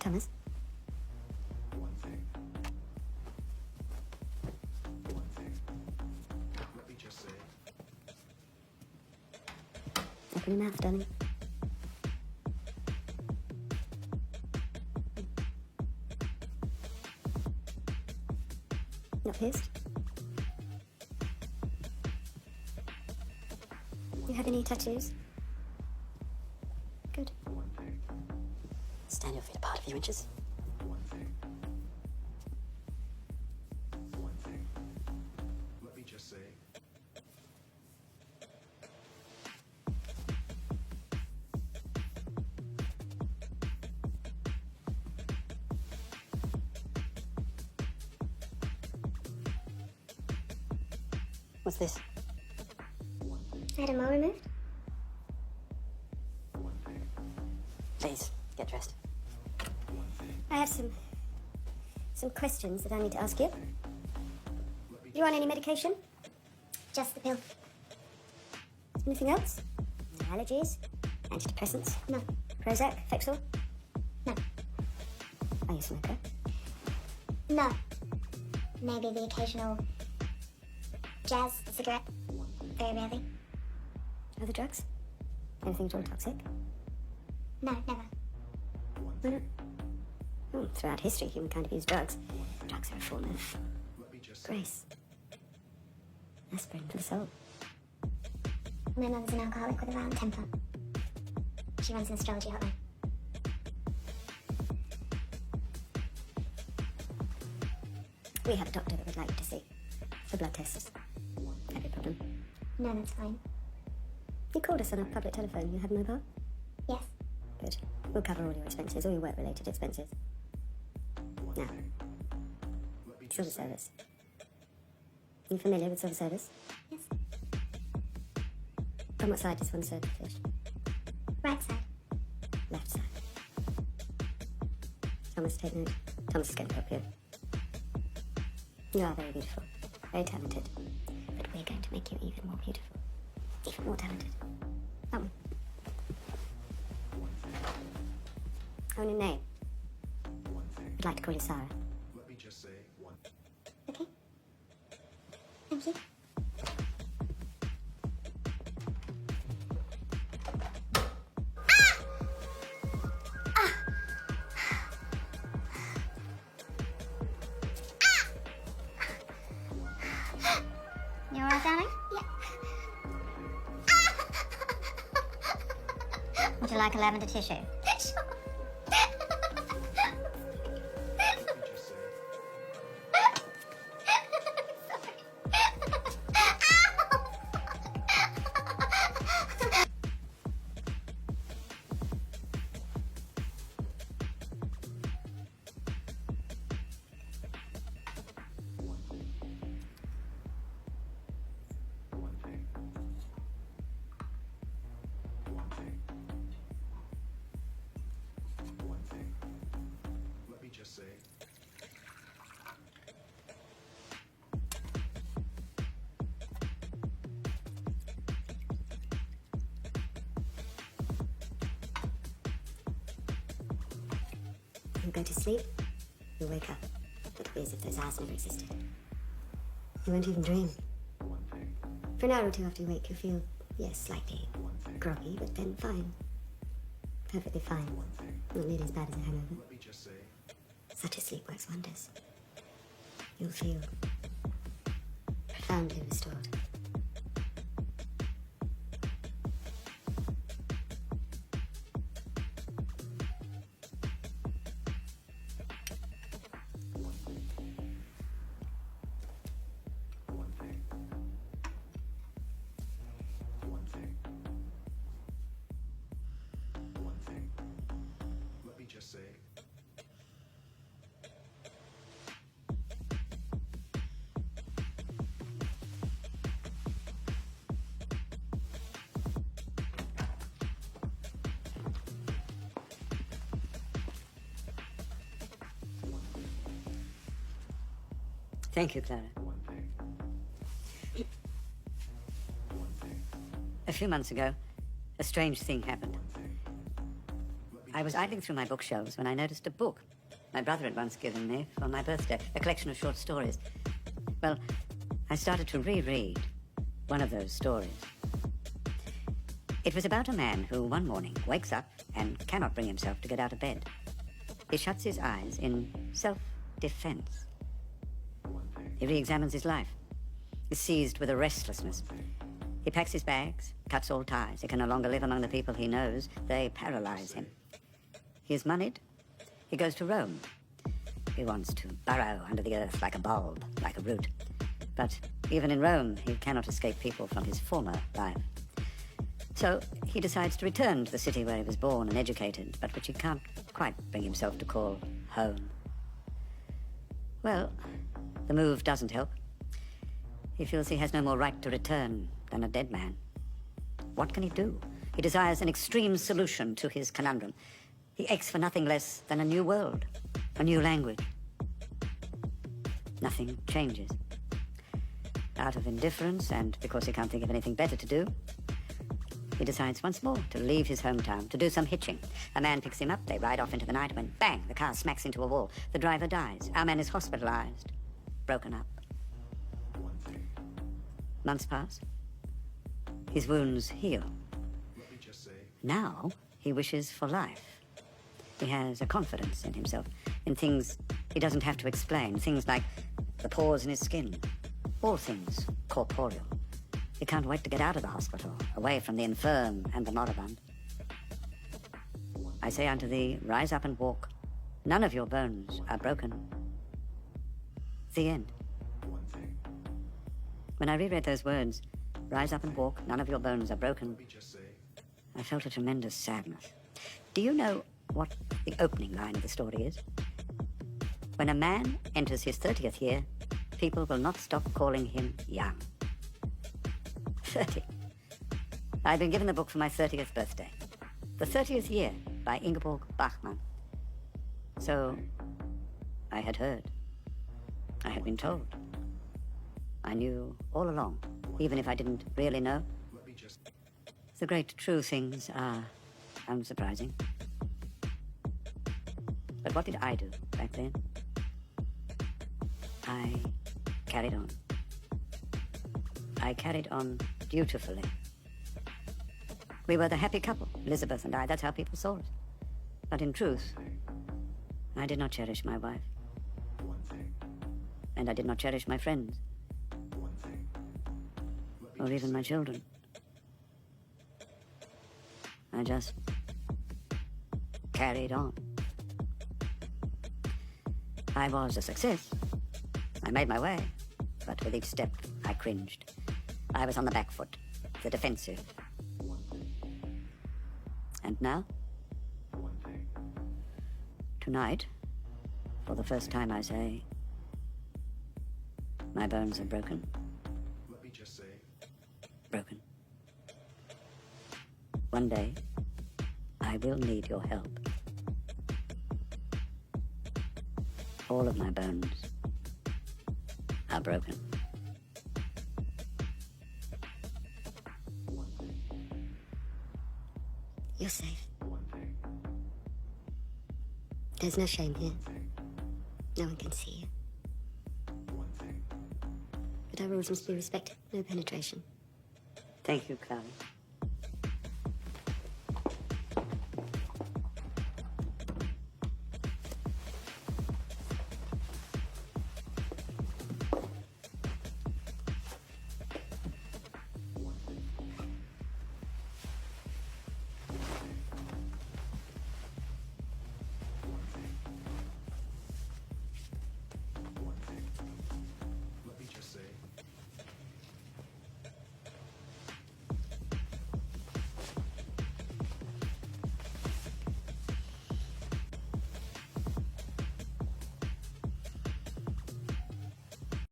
Thomas. One thing. Let me just say. Open your mouth, darling. Not pierced? You have any tattoos? Good. One thing. Stand your feet apart a few inches. One thing. One thing. Let me just say. What's this? One thing. I had a mole removed. One thing. Please, get dressed. One thing. I have some questions that I need to ask you. Let me You on any medication? Just the pill. Anything else? No allergies? Antidepressants? No. Prozac? Fexor? No. Are you a smoker? No. Maybe the occasional jazz cigarette. Very rarely. Other drugs? Anything at all toxic? No, never. Why not? Oh, throughout history, humankind have used drugs. Drugs are a form of Let me just say. grace. Aspirin for the soul. My mother's an alcoholic with a violent temper. She runs an astrology hotline. We have a doctor that would like you to see for blood tests. Have a problem? No, that's fine. You called us on a public telephone. You have no car? Yes. Good. We'll cover all your expenses, all your work-related expenses. Now, Let me civil just say. service. You familiar with civil service? Yes. From what side does one serve the fish? Right side. Left side. Thomas, take note. Thomas is going to help you. You are very beautiful, very talented. But we're going to make you even more beautiful, even more talented. Aren't we? Own a name. One thing. I'd like to call you Sarah. Let me just say. One. Okay. Thank you. You alright, darling? Yeah. Would you like a lavender tissue? Sure. Let me just say. One thing. One thing. One thing. Let me just say. You'll go to sleep, you'll wake up. It'll be as if those hours never existed. You won't even dream. One thing. For an hour or two after you wake, you'll feel, yes, slightly One thing. groggy, but then fine. Perfectly fine. One thing. Not nearly as bad as a hangover. Let me just say. Such a sleep works wonders. You'll feel profoundly restored. One thing. One thing. One thing. Let me just say. Thank you, Clara. One thing. One thing. A few months ago, a strange thing happened. One thing. Let me I I was idling through my bookshelves when I noticed a book my brother had once given me for my birthday, a collection of short stories. Well, I started to reread one of those stories. It was about a man who one morning wakes up and cannot bring himself to get out of bed. He shuts his eyes in self-defense. He re-examines his life. He's seized with a restlessness. He packs his bags, cuts all ties. He can no longer live among the people he knows. They paralyze him. He is moneyed. He goes to Rome. He wants to burrow under the earth like a bulb, like a root. But even in Rome, he cannot escape people from his former life. So he decides to return to the city where he was born and educated, but which he can't quite bring himself to call home. Well, the move doesn't help. He feels he has no more right to return than a dead man. What can he do? He desires an extreme solution to his conundrum. He aches for nothing less than a new world, a new language. Nothing changes. Out of indifference, and because he can't think of anything better to do, he decides once more to leave his hometown, to do some hitching. A man picks him up, they ride off into the night when, bang, the car smacks into a wall. The driver dies. Our man is hospitalized, broken up. Months pass. His wounds heal. Let me just say, Now he wishes for life. He has a confidence in himself, in things he doesn't have to explain, things like the pores in his skin, all things corporeal. He can't wait to get out of the hospital, away from the infirm and the moribund. I say unto thee, rise up and walk. None of your bones are broken. The end. one thing. When I reread those words, rise up and walk, none of your bones are broken, Let me just say, I felt a tremendous sadness. Do you know what the opening line of the story is? When a man enters his 30th year, people will not stop calling him young. 30. I've been given the book for my 30th birthday. The 30th Year by Ingeborg Bachmann. So, I had heard. I had been told. I knew all along, even if I didn't really know. let me just, The great true things are unsurprising. But what did I do back then? I carried on. I carried on dutifully. We were the happy couple, Elizabeth and I. That's how people saw us. But in truth, I did not cherish my wife. one thing, And I did not cherish my friends, one thing. Let me or just even my children. I just carried on. I was a success. I made my way, but with each step I cringed. I was on the back foot, the defensive. one thing, And now, one thing. tonight, for the first time I say, my bones are broken, Let me just say, broken. One day, I will need your help. All of my bones are broken. one thing, You're safe. one thing, There's no shame here. one thing, No one can see you. one thing. But our rules must be respected. No penetration. Thank you, Clara.